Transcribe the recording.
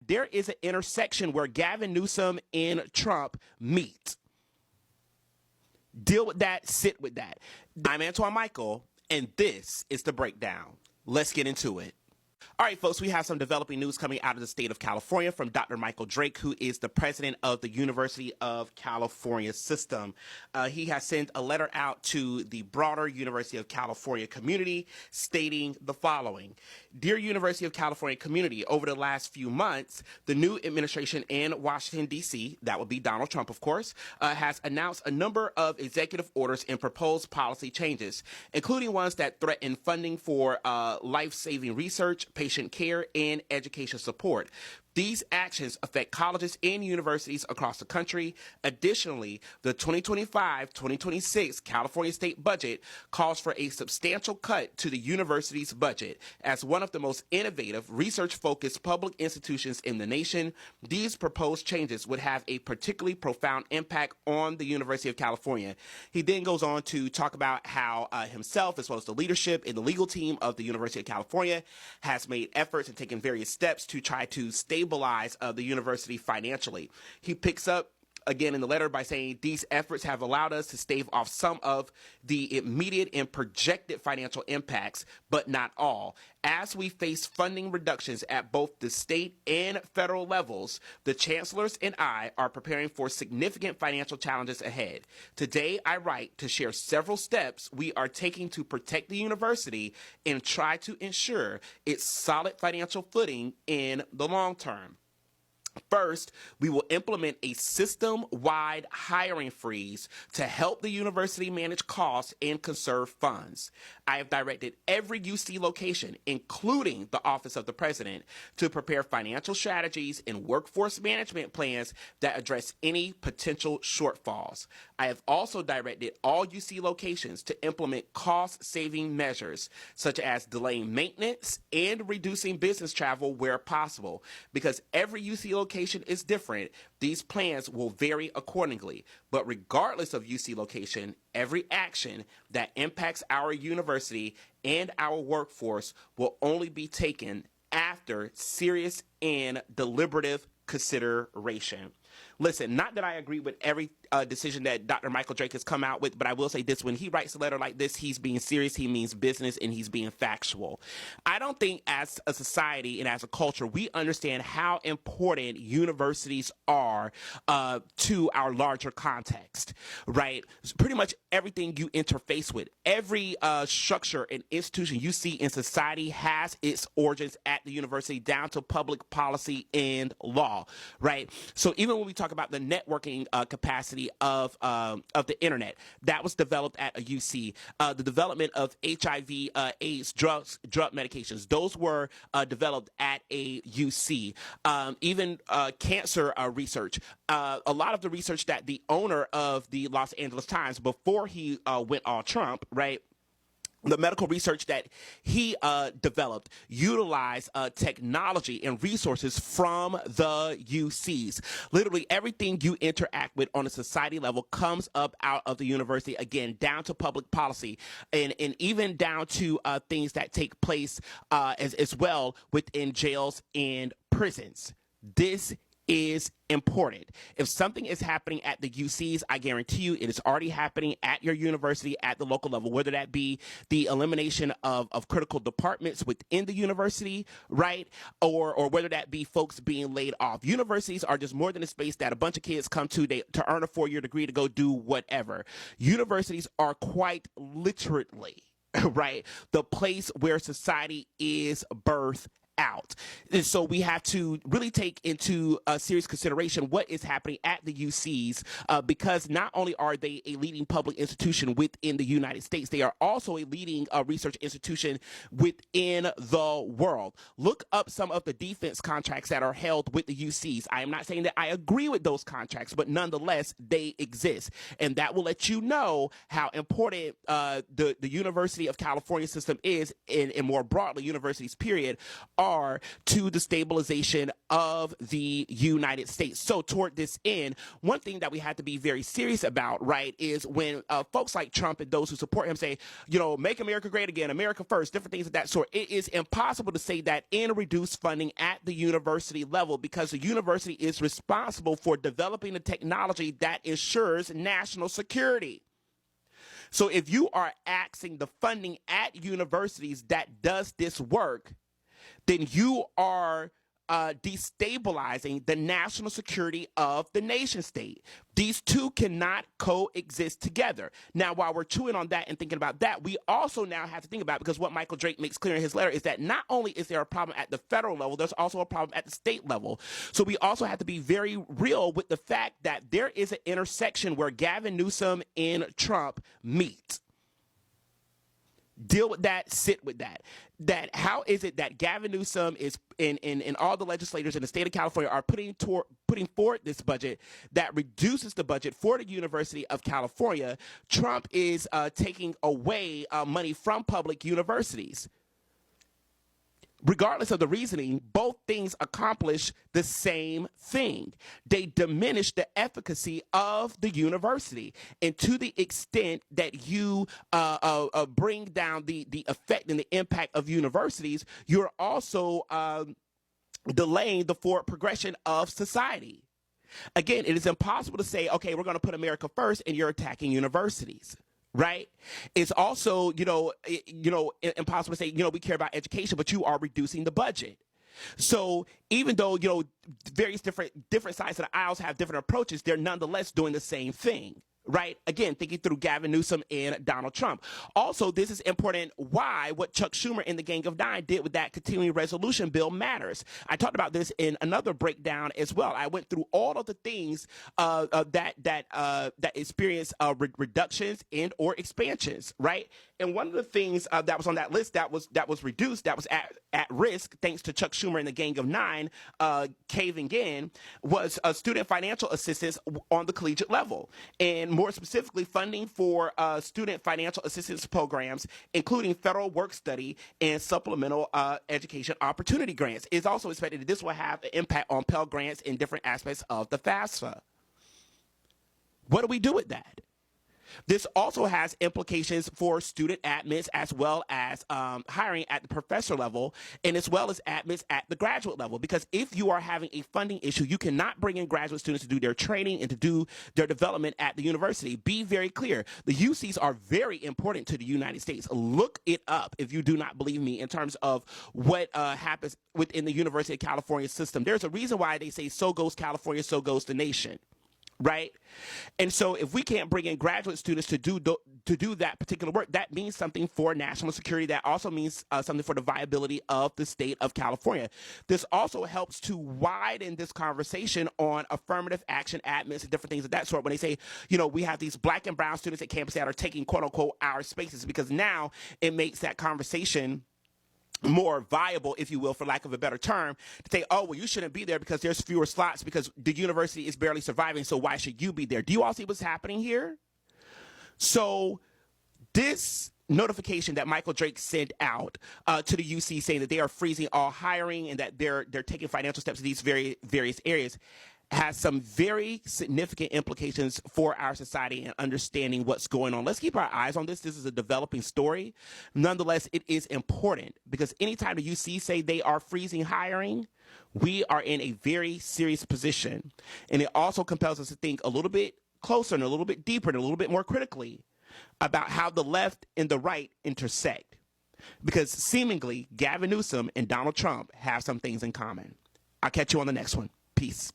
there is an intersection where Gavin, Newsome, and Trump meet. Deal with that, sit with that. I'm Antwann Michael, and this is The Breakdown. Let's get into it. All right, folks, we have some developing news coming out of the state of California from Dr. Michael Drake, who is the president of the University of California system. He has sent a letter out to the broader University of California community stating the following. Dear University of California community, over the last few months, the new administration in Washington, D.C., that would be Donald Trump, of course, has announced a number of executive orders and proposed policy changes, including ones that threaten funding for life-saving research, patient care, and education support. These actions affect colleges and universities across the country. Additionally, the 2025-2026 California state budget calls for a substantial cut to the university's budget. As one of the most innovative, research-focused public institutions in the nation, these proposed changes would have a particularly profound impact on the University of California. He then goes on to talk about how himself, as well as the leadership and the legal team of the University of California, has made efforts and taken various steps to try to stabilize the university financially. He picks up again in the letter by saying these efforts have allowed us to stave off some of the immediate and projected financial impacts, but not all. As we face funding reductions at both the state and federal levels, the chancellors and I are preparing for significant financial challenges ahead. Today, I write to share several steps we are taking to protect the university and try to ensure its solid financial footing in the long term. First, we will implement a system-wide hiring freeze to help the university manage costs and conserve funds. I have directed every UC location, including the Office of the President, to prepare financial strategies and workforce management plans that address any potential shortfalls. I have also directed all UC locations to implement cost-saving measures, such as delaying maintenance and reducing business travel where possible. Because every UC location is different, these plans will vary accordingly. But regardless of UC location, every action that impacts our university and our workforce will only be taken after serious and deliberative consideration. Listen, not that I agree with every decision that Dr. Michael Drake has come out with, but I will say this: when he writes a letter like this, he's being serious, he means business, and he's being factual. I don't think as a society and as a culture, we understand how important universities are to our larger context, right? Pretty much everything you interface with, every structure and institution you see in society has its origins at the university, down to public policy and law, right? So even when we talk about the networking capacity of the internet, that was developed at a UC. The development of HIV, AIDS, drug medications, those were developed at a UC. Even cancer research, a lot of the research that the owner of the Los Angeles Times, before he went on Trump, right, the medical research that he developed utilized technology and resources from the UCs. Literally everything you interact with on a society level comes up out of the university, again, down to public policy and even down to things that take place as well within jails and prisons. This is important. If something is happening at the UCs, I guarantee you it is already happening at your university at the local level, whether that be the elimination of critical departments within the university, right? Or whether that be folks being laid off. Universities are just more than a space that a bunch of kids come to to earn a 4-year degree to go do whatever. Universities are quite literally, right, the place where society is birthed out. And so we have to really take into serious consideration what is happening at the UCs, because not only are they a leading public institution within the United States, they are also a leading research institution within the world. Look up some of the defense contracts that are held with the UCs. I am not saying that I agree with those contracts, but nonetheless, they exist. And that will let you know how important the University of California system is, and more broadly, universities, period, are to the stabilization of the United States. So toward this end, one thing that we have to be very serious about, right, is when folks like Trump and those who support him say, make America great again, America first, different things of that sort. It is impossible to say that in reduced funding at the university level, because the university is responsible for developing the technology that ensures national security. So if you are axing the funding at universities that does this work, then you are destabilizing the national security of the nation state. These two cannot coexist together. Now, while we're chewing on that and thinking about that, we also now have to think about, because what Michael Drake makes clear in his letter is that not only is there a problem at the federal level, there's also a problem at the state level. So we also have to be very real with the fact that there is an intersection where Gavin Newsome and Trump meet. Deal with that, sit with that. That how is it that Gavin Newsome is in all the legislators in the state of California are putting forward this budget that reduces the budget for the University of California? Trump is taking away money from public universities. Regardless of the reasoning, both things accomplish the same thing. They diminish the efficacy of the university. And to the extent that you bring down the effect and the impact of universities, you're also delaying the forward progression of society. Again, it is impossible to say, okay, we're going to put America first, and you're attacking universities. Right? It's also, impossible to say, we care about education, but you are reducing the budget. So even though, various different sides of the aisles have different approaches, they're nonetheless doing the same thing. Right? Again, thinking through Gavin Newsom and Donald Trump. Also, this is important why what Chuck Schumer and the Gang of Nine did with that continuing resolution bill matters. I talked about this in another breakdown as well. I went through all of the things that experience reductions and or expansions, right? And one of the things that was on that list that was reduced, that was at risk, thanks to Chuck Schumer and the Gang of Nine caving in, was student financial assistance on the collegiate level. And more specifically, funding for student financial assistance programs, including federal work study and supplemental education opportunity grants. It's also expected that this will have an impact on Pell Grants in different aspects of the FAFSA. What do we do with that? This also has implications for student admits as well as hiring at the professor level, and as well as admits at the graduate level. Because if you are having a funding issue, you cannot bring in graduate students to do their training and to do their development at the university. Be very clear. The UCs are very important to the United States. Look it up if you do not believe me in terms of what happens within the University of California system. There's a reason why they say so goes California, so goes the nation. Right? And so if we can't bring in graduate students to do that particular work, that means something for national security. That also means something for the viability of the state of California. This also helps to widen this conversation on affirmative action admits and different things of that sort. When they say, we have these black and brown students at campus that are taking, quote unquote, our spaces, because now it makes that conversation more viable, if you will, for lack of a better term, to say, oh, well, you shouldn't be there because there's fewer slots because the university is barely surviving, so why should you be there? Do you all see what's happening here? So this notification that Michael Drake sent out to the UC saying that they are freezing all hiring and that they're taking financial steps in these various areas has some very significant implications for our society and understanding what's going on. Let's keep our eyes on this. This is a developing story. Nonetheless, it is important because anytime the UC say they are freezing hiring, we are in a very serious position. And it also compels us to think a little bit closer and a little bit deeper and a little bit more critically about how the left and the right intersect. Because seemingly, Gavin Newsom and Donald Trump have some things in common. I'll catch you on the next one. Peace.